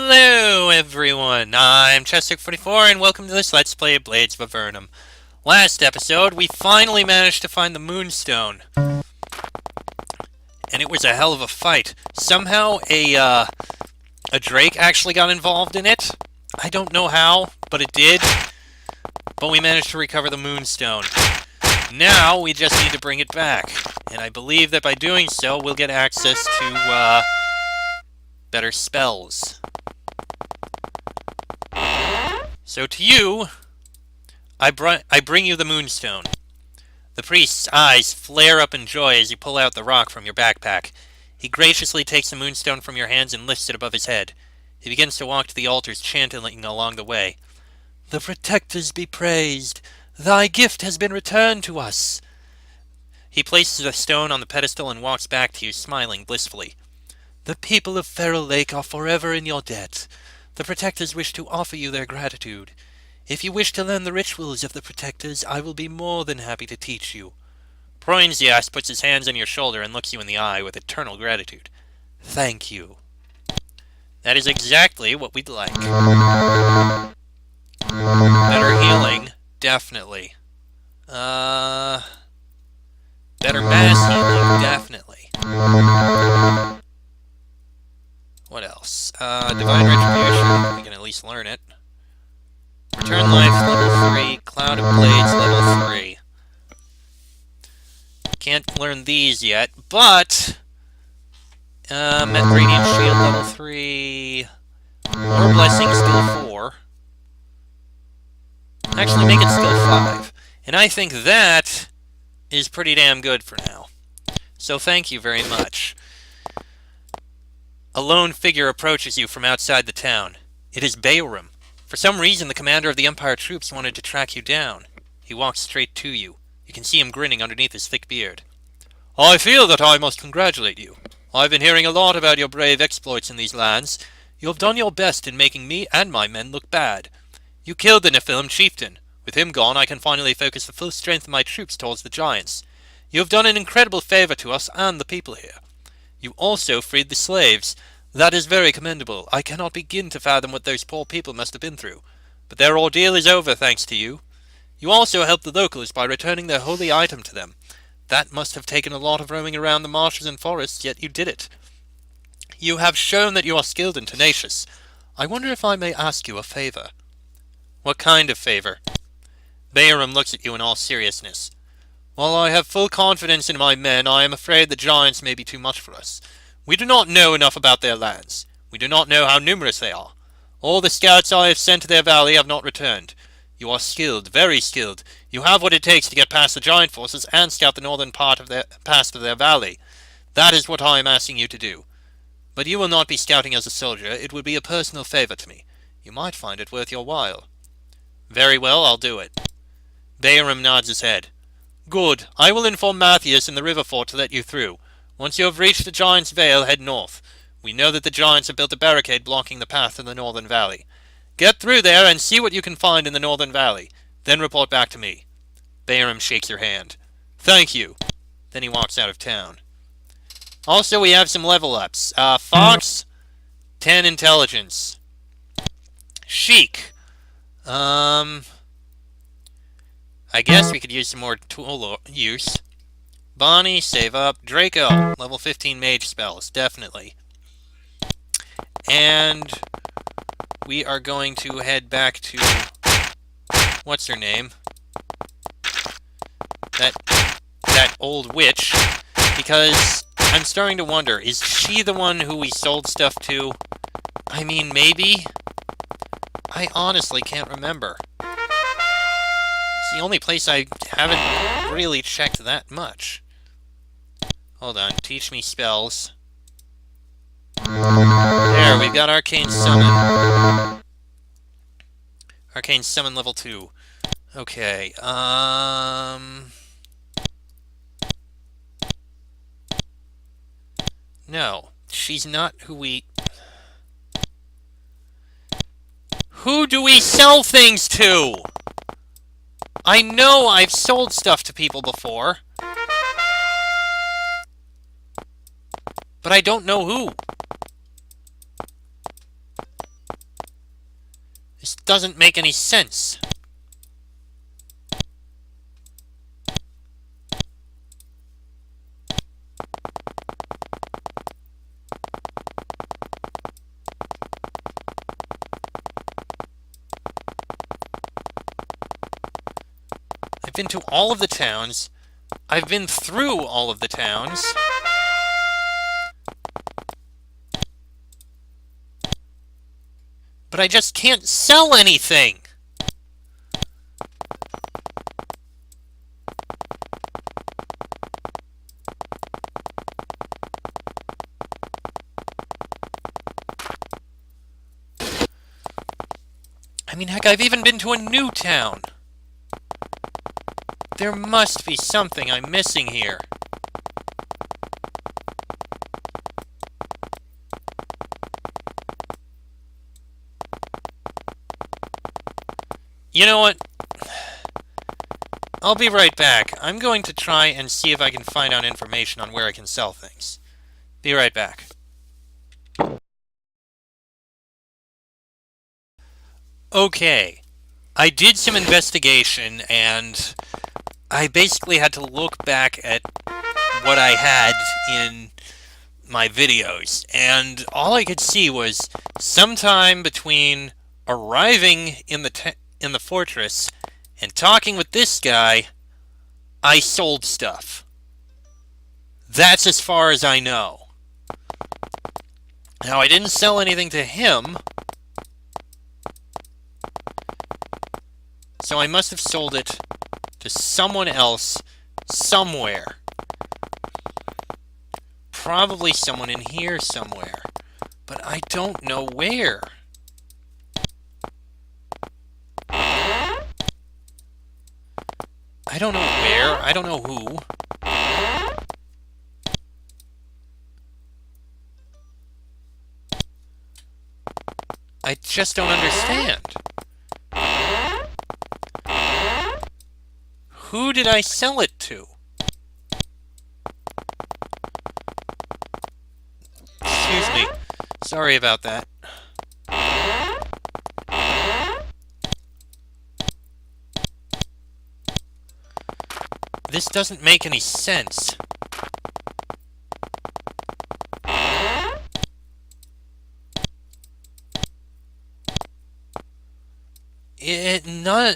Hello everyone, I'm Chester44 and welcome to this Let's Play of Blades of Avernum. Last episode, we finally managed to find the Moonstone. And it was a hell of a fight. Somehow a drake actually got involved in it. I don't know how, but it did. But we managed to recover the Moonstone. Now, we just need to bring it back. And I believe that by doing so, we'll get access to, better spells. So to you, I bring you the Moonstone. The priest's eyes flare up in joy as you pull out the rock from your backpack. He graciously takes the Moonstone from your hands and lifts it above his head. He begins to walk to the altars, chanting along the way. "The protectors be praised! Thy gift has been returned to us!" He places the stone on the pedestal and walks back to you, smiling blissfully. "The people of Feral Lake are forever in your debt. The protectors wish to offer you their gratitude. If you wish to learn the rituals of the protectors, I will be more than happy to teach you." Proinzias puts his hands on your shoulder and looks you in the eye with eternal gratitude. "Thank you." That is exactly what we'd like. Better healing, definitely. Better mass healing, definitely. What else? Divine Retribution, we can at least learn it. Return Life, level 3. Cloud of Blades, level 3. Can't learn these yet, but... Met Radiant Shield, level 3. More Blessing, skill 4. Actually, make it skill 5. And I think that is pretty damn good for now. So thank you very much. A lone figure approaches you from outside the town. It is Bartering. For some reason, the commander of the Empire troops wanted to track you down. He walks straight to you. You can see him grinning underneath his thick beard. "I feel that I must congratulate you. I've been hearing a lot about your brave exploits in these lands. You have done your best in making me and my men look bad. You killed the Nephilim chieftain. With him gone, I can finally focus the full strength of my troops towards the giants. You have done an incredible favor to us and the people here. You also freed the slaves. That is very commendable. I cannot begin to fathom what those poor people must have been through. But their ordeal is over thanks to you. You also helped the locals by returning their holy item to them. That must have taken a lot of roaming around the marshes and forests, yet you did it. You have shown that you are skilled and tenacious. I wonder if I may ask you a favor." "What kind of favor?" Bartering looks at you in all seriousness. "While I have full confidence in my men, I am afraid the giants may be too much for us. We do not know enough about their lands. We do not know how numerous they are. All the scouts I have sent to their valley have not returned. You are skilled, very skilled. You have what it takes to get past the giant forces and scout the northern part of their valley. That is what I am asking you to do. But you will not be scouting as a soldier. It would be a personal favor to me. You might find it worth your while." "Very well, I'll do it." Bartering nods his head. "Good. I will inform Matthias in the river fort to let you through. Once you have reached the Giant's Vale, head north. We know that the giants have built a barricade blocking the path to the northern valley. Get through there and see what you can find in the northern valley. Then report back to me." Bartering shakes your hand. "Thank you." Then he walks out of town. Also, we have some level ups. Fox, 10 intelligence. Sheik. I guess we could use some more tool use. Bonnie, save up. Draco, level 15 mage spells, definitely. And we are going to head back to... what's her name? That old witch. Because I'm starting to wonder, is she the one who we sold stuff to? I mean, maybe? I honestly can't remember. It's the only place I haven't really checked that much. Hold on, teach me spells. There, we've got Arcane Summon. Arcane Summon level 2. Okay, no, she's not who we... Who do we sell things to? I know I've sold stuff to people before. But I don't know who. This doesn't make any sense. I've been to all of the towns. I've been through all of the towns. But I just can't sell anything! I mean, heck, I've even been to a new town! There must be something I'm missing here. You know what? I'll be right back. I'm going to try and see if I can find out information on where I can sell things. Be right back. Okay. I did some investigation, and I basically had to look back at what I had in my videos, and all I could see was sometime between arriving in the fortress and talking with this guy, I sold stuff. That's as far as I know. Now, I didn't sell anything to him, so I must have sold it to someone else somewhere. Probably someone in here somewhere, but I don't know where. I don't know where, I don't know who. I just don't understand. Who did I sell it to? Excuse me. Sorry about that. This doesn't make any sense.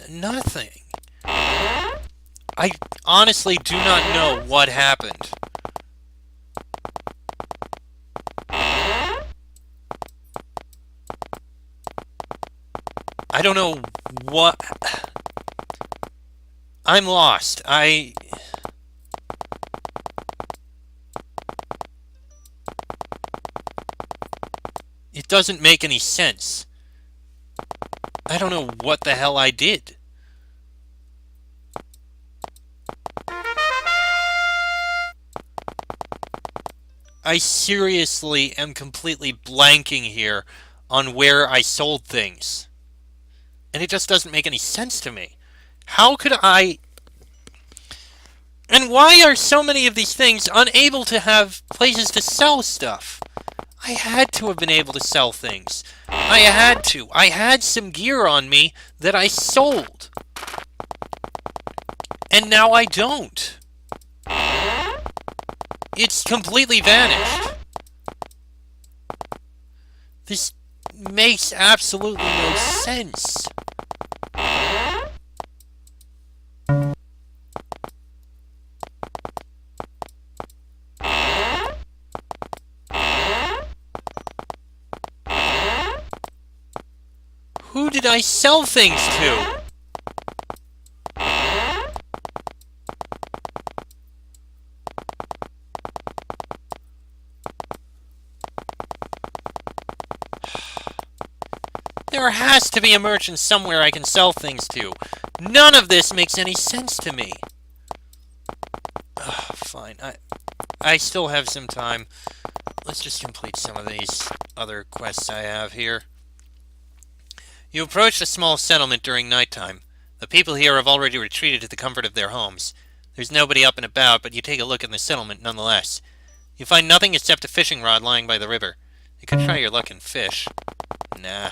Nothing. I honestly do not know what happened. I don't know what... I'm lost. It doesn't make any sense. I don't know what the hell I did. I seriously am completely blanking here on where I sold things. And it just doesn't make any sense to me. How could I... And why are so many of these things unable to have places to sell stuff? I had to have been able to sell things. I had to. I had some gear on me that I sold. And now I don't. It's completely vanished. This makes absolutely no sense. Who did I sell things to? There has to be a merchant somewhere I can sell things to. None of this makes any sense to me. Fine. I still have some time. Let's just complete some of these other quests I have here. You approached a small settlement during nighttime. The people here have already retreated to the comfort of their homes. There's nobody up and about, but you take a look in the settlement nonetheless. You find nothing except a fishing rod lying by the river. You could try your luck and fish. Nah.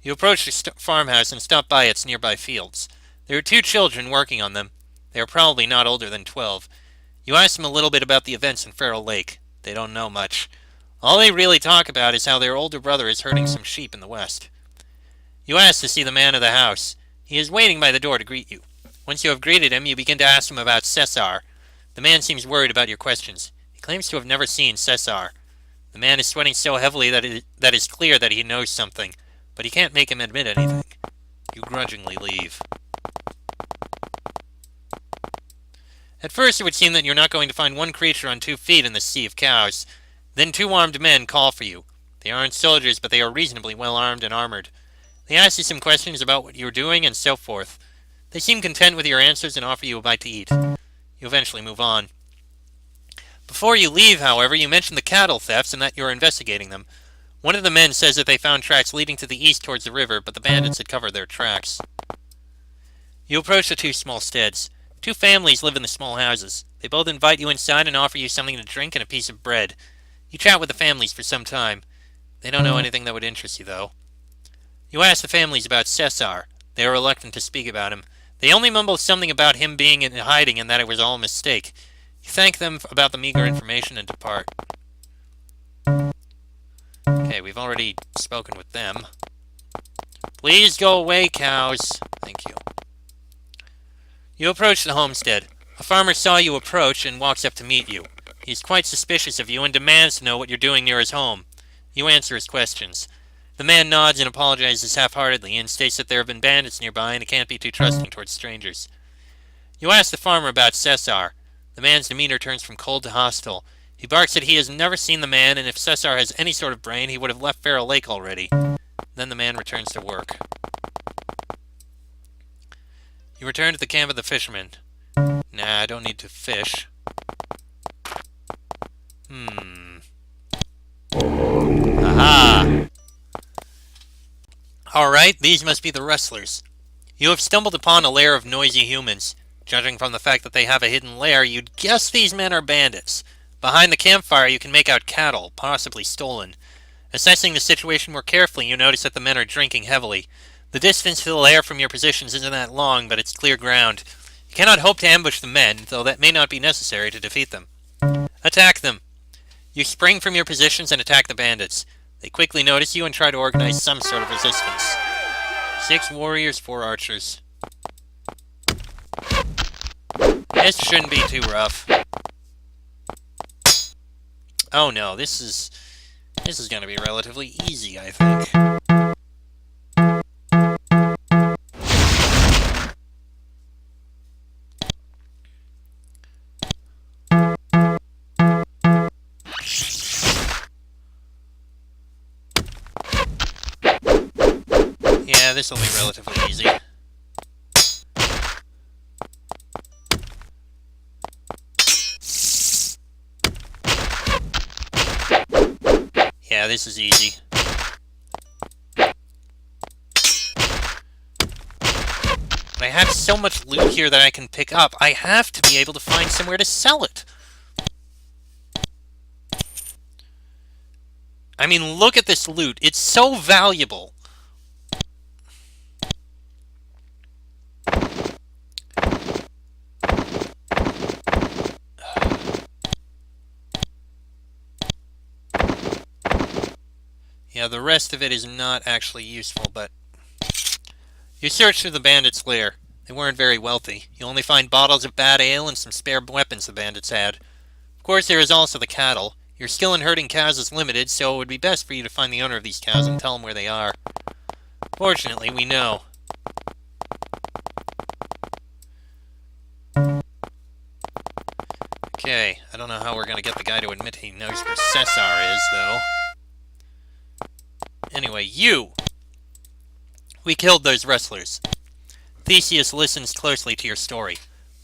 You approach the farmhouse and stop by its nearby fields. There are two children working on them. They are probably not older than 12. You ask them a little bit about the events in Feral Lake. They don't know much. All they really talk about is how their older brother is herding some sheep in the west. You ask to see the man of the house. He is waiting by the door to greet you. Once you have greeted him, you begin to ask him about Cesar. The man seems worried about your questions. He claims to have never seen Cesar. The man is sweating so heavily that it is clear that he knows something, but he can't make him admit anything. You grudgingly leave. At first it would seem that you're not going to find one creature on 2 feet in this sea of cows. Then 2 armed men call for you. They aren't soldiers, but they are reasonably well armed and armored. They ask you some questions about what you're doing and so forth. They seem content with your answers and offer you a bite to eat. You eventually move on. Before you leave, however, you mention the cattle thefts and that you're investigating them. One of the men says that they found tracks leading to the east towards the river, but the bandits had covered their tracks. You approach the 2 small steads. 2 families live in the small houses. They both invite you inside and offer you something to drink and a piece of bread. You chat with the families for some time. They don't know anything that would interest you, though. You ask the families about Cesar. They are reluctant to speak about him. They only mumble something about him being in hiding and that it was all a mistake. You thank them about the meager information and depart. Okay, we've already spoken with them. Please go away, cows. Thank you. You approach the homestead. A farmer saw you approach and walks up to meet you. He's quite suspicious of you and demands to know what you're doing near his home. You answer his questions. The man nods and apologizes half-heartedly and states that there have been bandits nearby and he can't be too trusting towards strangers. You ask the farmer about Cesar. The man's demeanor turns from cold to hostile. He barks that he has never seen the man, and if Cesar has any sort of brain, he would have left Feral Lake already. Then the man returns to work. You return to the camp of the fishermen. Nah, I don't need to fish. Aha! Alright, these must be the wrestlers. You have stumbled upon a lair of noisy humans. Judging from the fact that they have a hidden lair, you'd guess these men are bandits. Behind the campfire you can make out cattle, possibly stolen. Assessing the situation more carefully, you notice that the men are drinking heavily. The distance to the lair from your positions isn't that long, but it's clear ground. You cannot hope to ambush the men, though that may not be necessary to defeat them. Attack them. You spring from your positions and attack the bandits. They quickly notice you and try to organize some sort of resistance. 6 warriors, 4 archers. This shouldn't be too rough. Oh no, this is going to be relatively easy, I think. Yeah, this will be relatively easy. Yeah, this is easy. But I have so much loot here that I can pick up. I have to be able to find somewhere to sell it. I mean, look at this loot. It's so valuable. Yeah, the rest of it is not actually useful, but... You search through the bandits' lair. They weren't very wealthy. You only find bottles of bad ale and some spare weapons the bandits had. Of course, there is also the cattle. Your skill in herding cows is limited, so it would be best for you to find the owner of these cows and tell him where they are. Fortunately, we know. Okay, I don't know how we're going to get the guy to admit he knows where Cesar is, though. Anyway, you! We killed those wrestlers. Theseus listens closely to your story.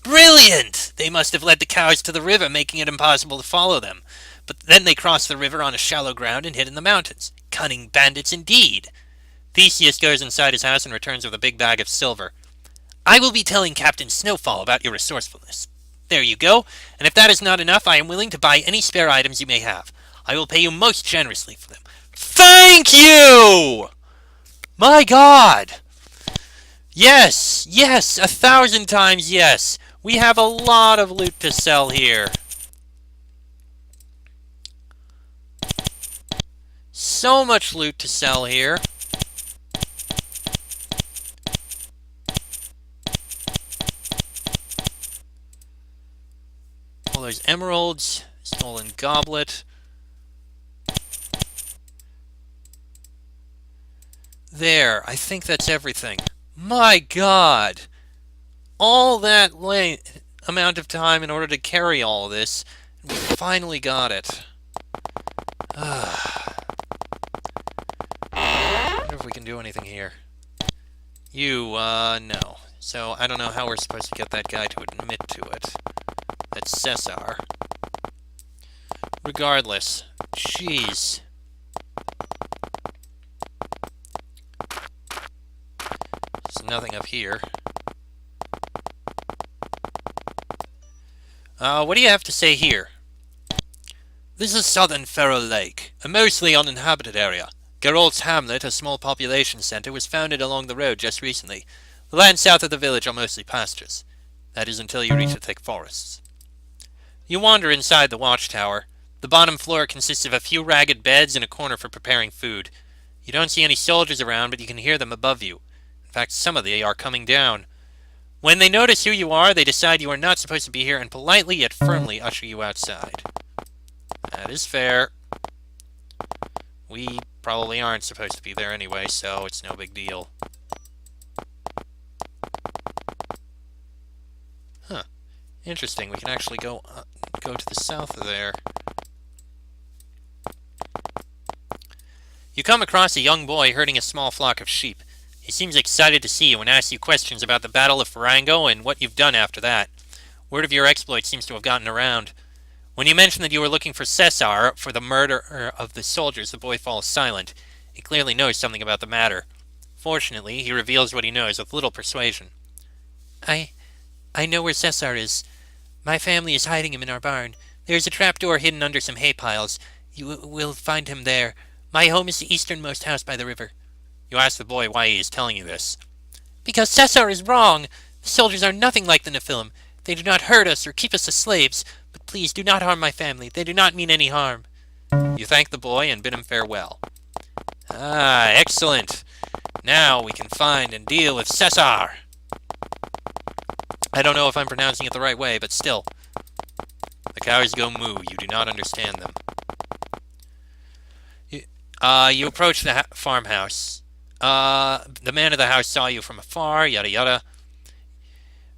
Brilliant! They must have led the cows to the river, making it impossible to follow them. But then they crossed the river on a shallow ground and hid in the mountains. Cunning bandits indeed! Theseus goes inside his house and returns with a big bag of silver. I will be telling Captain Snowfall about your resourcefulness. There you go, and if that is not enough, I am willing to buy any spare items you may have. I will pay you most generously for them. Thank you! My God! Yes! Yes! 1,000 times yes! We have a lot of loot to sell here. So much loot to sell here. All those emeralds, stolen goblet. There, I think that's everything. My God! All that amount of time in order to carry all this, and we finally got it. I wonder if we can do anything here. No. So, I don't know how we're supposed to get that guy to admit to it. That's Cesar. Regardless. Jeez. There's nothing up here. What do you have to say here? This is southern Ferro Lake, a mostly uninhabited area. Geralt's Hamlet, a small population center, was founded along the road just recently. The lands south of the village are mostly pastures. That is until you reach the thick forests. You wander inside the watchtower. The bottom floor consists of a few ragged beds and a corner for preparing food. You don't see any soldiers around, but you can hear them above you. In fact, some of them are coming down. When they notice who you are, they decide you are not supposed to be here and politely yet firmly usher you outside. That is fair. We probably aren't supposed to be there anyway, so it's no big deal. Huh. Interesting. We can actually go to the south of there. You come across a young boy herding a small flock of sheep. He seems excited to see you and asks you questions about the Battle of Farango and what you've done after that. Word of your exploits seems to have gotten around. When you mention that you were looking for Cesar for the murder of the soldiers, the boy falls silent. He clearly knows something about the matter. Fortunately, he reveals what he knows with little persuasion. I know where Cesar is. My family is hiding him in our barn. There is a trapdoor hidden under some hay piles. You will find him there. My home is the easternmost house by the river. You ask the boy why he is telling you this. Because Cesar is wrong. The soldiers are nothing like the Nephilim. They do not hurt us or keep us as slaves. But please do not harm my family. They do not mean any harm. You thank the boy and bid him farewell. Ah, excellent. Now we can find and deal with Cesar. I don't know if I'm pronouncing it the right way, but still. The cows go moo. You do not understand them. You approach the farmhouse. The man of the house saw you from afar, yada yada.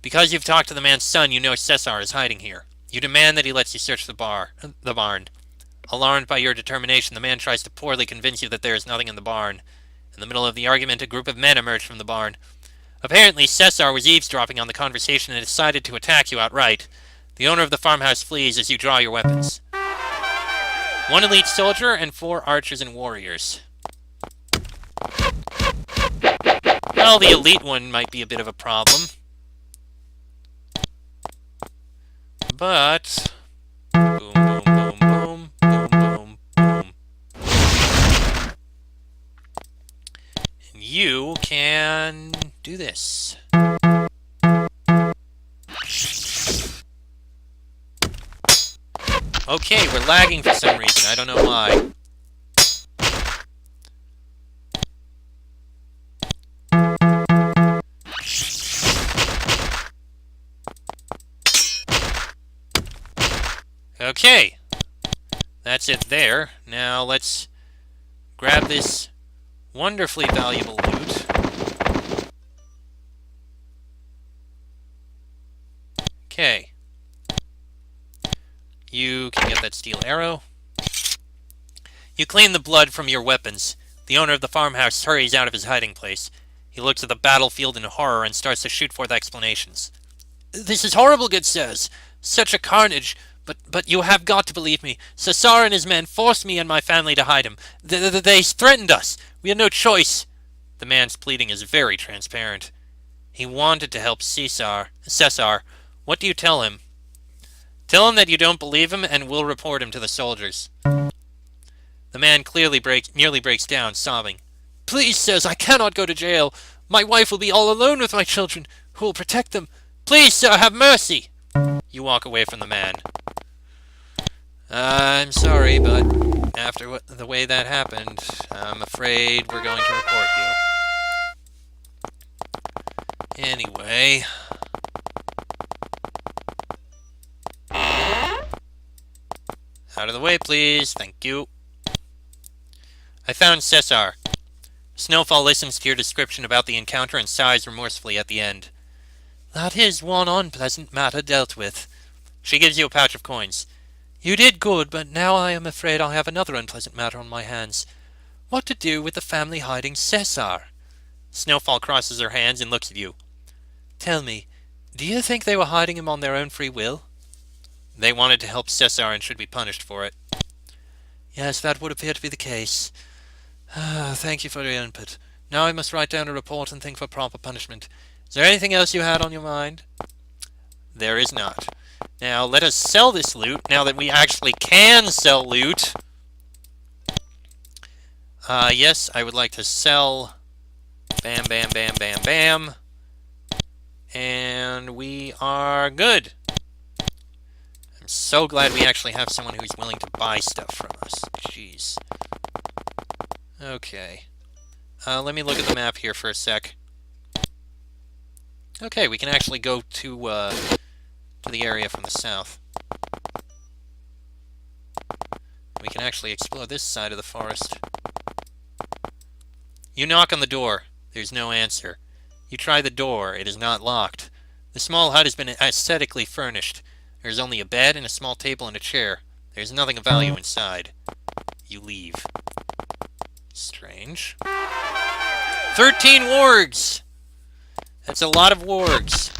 Because you've talked to the man's son, you know Cesar is hiding here. You demand that he lets you search the barn. Alarmed by your determination, the man tries to poorly convince you that there is nothing in the barn. In the middle of the argument, a group of men emerge from the barn. Apparently, Cesar was eavesdropping on the conversation and decided to attack you outright. The owner of the farmhouse flees as you draw your weapons. 1 elite soldier and 4 archers and warriors. Well, the elite one might be a bit of a problem. But... boom, boom, boom, boom, boom, boom, boom. And you can do this. Okay, we're lagging for some reason. I don't know why. Okay. That's it there. Now let's grab this wonderfully valuable loot. Okay. You can get that steel arrow. You clean the blood from your weapons. The owner of the farmhouse hurries out of his hiding place. He looks at the battlefield in horror and starts to shoot forth explanations. This is horrible, good sirs. Such a carnage. But you have got to believe me. Cesar and his men forced me and my family to hide him. They threatened us. We had no choice. The man's pleading is very transparent. He wanted to help Cesar. What do you tell him? Tell him that you don't believe him and we'll report him to the soldiers. The man clearly nearly breaks down, sobbing. Please, sirs, I cannot go to jail. My wife will be all alone with my children. Who will protect them? Please, sir, have mercy. You walk away from the man. I'm sorry, but after the way that happened, I'm afraid we're going to report you. Anyway... Out of the way, please. Thank you. I found Cesar. Snowfall listens to your description about the encounter and sighs remorsefully at the end. That is one unpleasant matter dealt with. She gives you a pouch of coins. You did good, but now I am afraid I have another unpleasant matter on my hands. What to do with the family hiding Cesar? Snowfall crosses her hands and looks at you. Tell me, do you think they were hiding him on their own free will? They wanted to help Cesar and should be punished for it. Yes, that would appear to be the case. Thank you for your input. Now I must write down a report and think for proper punishment. Is there anything else you had on your mind? There is not. Now let us sell this loot, now that we actually can sell loot. Yes, I would like to sell... Bam, bam, bam, bam, bam. And we are good. I'm so glad we actually have someone who's willing to buy stuff from us. Jeez. Okay. Let me look at the map here for a sec. Okay, we can actually go to the area from the south. We can actually explore this side of the forest. You knock on the door. There's no answer. You try the door. It is not locked. The small hut has been aesthetically furnished. There is only a bed and a small table and a chair. There is nothing of value inside. You leave. Strange. 13 wargs! That's a lot of wargs.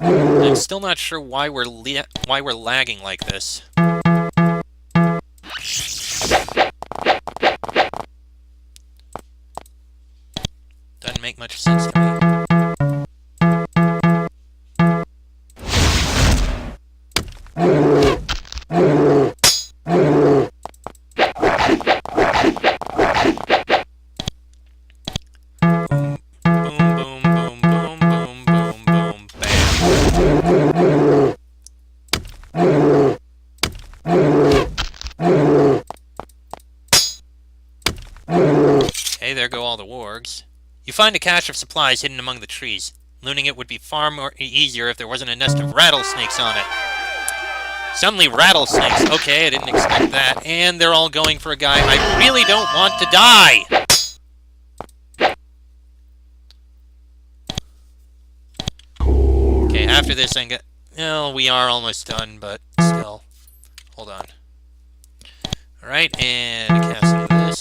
I'm still not sure why we're lagging like this. Doesn't make much sense to me. Okay, there go all the wargs. You find a cache of supplies hidden among the trees. Looting it would be far more easier if there wasn't a nest of rattlesnakes on it. Suddenly rattlesnakes. Okay, I didn't expect that. And they're all going for a guy I really don't want to die! Okay, after this I get... Well, we are almost done, but still. Hold on. Alright, and casting this.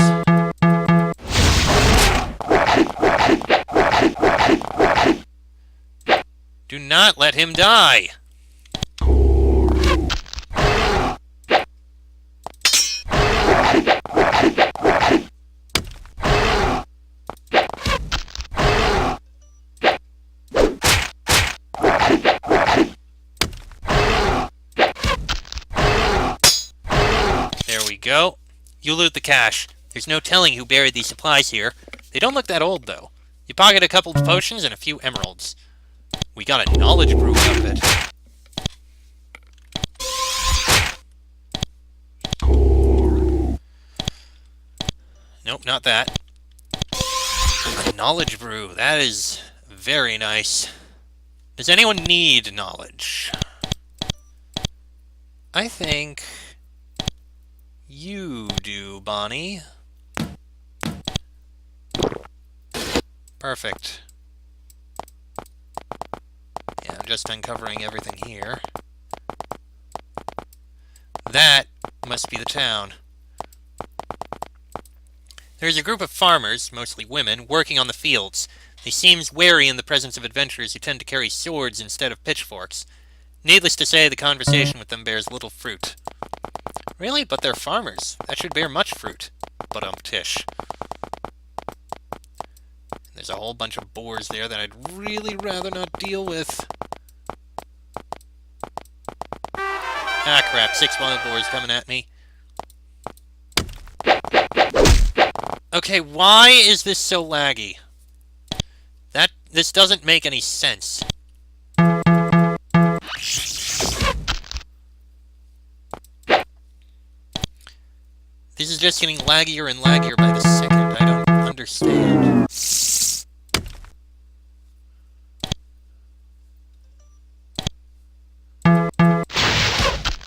Do not let him die! There we go. You loot the cache. There's no telling who buried these supplies here. They don't look that old, though. You pocket a couple of potions and a few emeralds. We got a knowledge brew out of it. Nope, not that. A knowledge brew. That is very nice. Does anyone need knowledge? I think you do, Bonnie. Perfect. Yeah, I'm just uncovering everything here. That must be the town. There's a group of farmers, mostly women, working on the fields. They seem wary in the presence of adventurers who tend to carry swords instead of pitchforks. Needless to say, the conversation with them bears little fruit. Really? But they're farmers. That should bear much fruit. But-tish. There's a whole bunch of boars there that I'd really rather not deal with. Ah, crap. 6 wild boars coming at me. Okay, why is this so laggy? This doesn't make any sense. This is just getting laggier and laggier by the second. I don't understand. Yeah,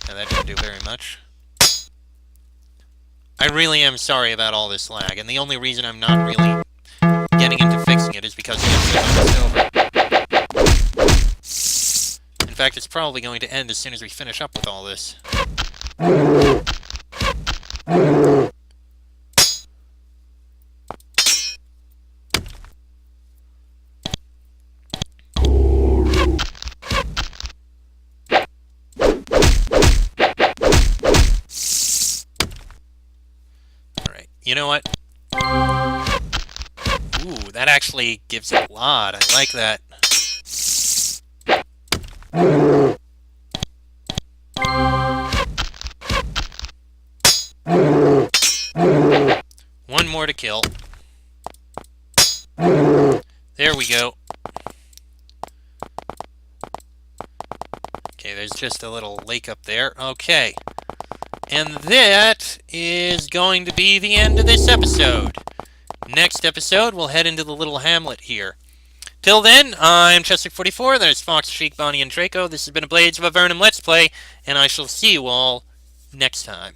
that didn't do very much. I really am sorry about all this lag, and the only reason I'm not really getting into fixing it is because the episode is over. In fact, it's probably going to end as soon as we finish up with all this. Alright, you know what? Ooh, that actually gives a lot. I like that. One more to kill. There we go. Okay, there's just a little lake up there. Okay. And that is going to be the end of this episode. Next episode, we'll head into the little hamlet here. Till then, I'm Chester44, that is Fox, Sheik, Bonnie, and Draco. This has been a Blades of Avernum Let's Play, and I shall see you all next time.